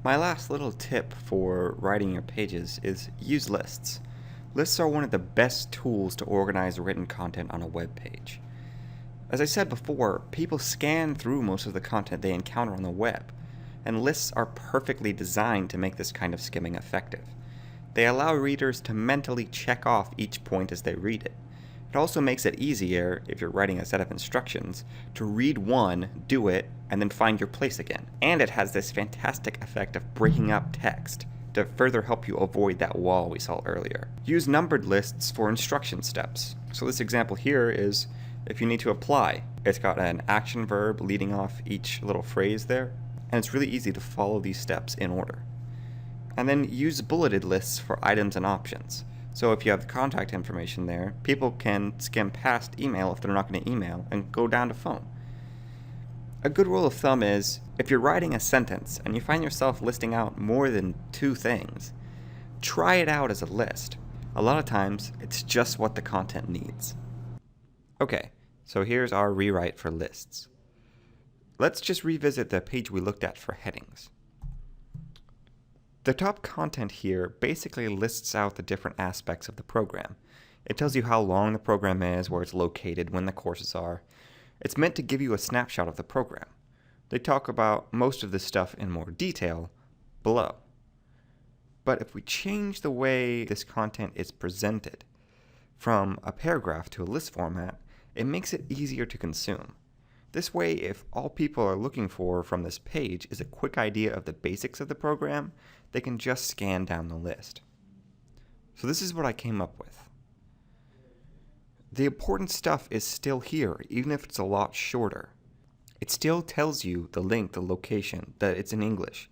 My last little tip for writing your pages is use lists. Lists are one of the best tools to organize written content on a web page. As I said before, people scan through most of the content they encounter on the web, and lists are perfectly designed to make this kind of skimming effective. They allow readers to mentally check off each point as they read it. It also makes it easier, if you're writing a set of instructions, to read one, do it, and then find your place again. And it has this fantastic effect of breaking up text to further help you avoid that wall we saw earlier. Use numbered lists for instruction steps. So this example here is if you need to apply. It's got an action verb leading off each little phrase there, and it's really easy to follow these steps in order. And then use bulleted lists for items and options. So if you have the contact information there, people can skim past email if they're not going to email and go down to phone. A good rule of thumb is, if you're writing a sentence and you find yourself listing out more than two things, try it out as a list. A lot of times, it's just what the content needs. Okay, so here's our rewrite for lists. Let's just revisit the page we looked at for headings. The top content here basically lists out the different aspects of the program. It tells you how long the program is, where it's located, when the courses are. It's meant to give you a snapshot of the program. They talk about most of this stuff in more detail below. But if we change the way this content is presented from a paragraph to a list format, it makes it easier to consume. This way, if all people are looking for from this page is a quick idea of the basics of the program, they can just scan down the list. So this is what I came up with. The important stuff is still here, even if it's a lot shorter. It still tells you the link, the location, that it's in English.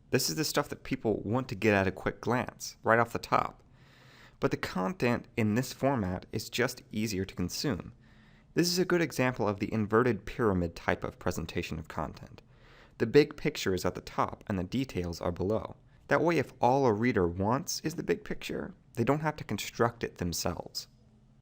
This is the stuff that people want to get at a quick glance, right off the top. But the content in this format is just easier to consume. This is a good example of the inverted pyramid type of presentation of content. The big picture is at the top and the details are below. That way, if all a reader wants is the big picture, they don't have to construct it themselves.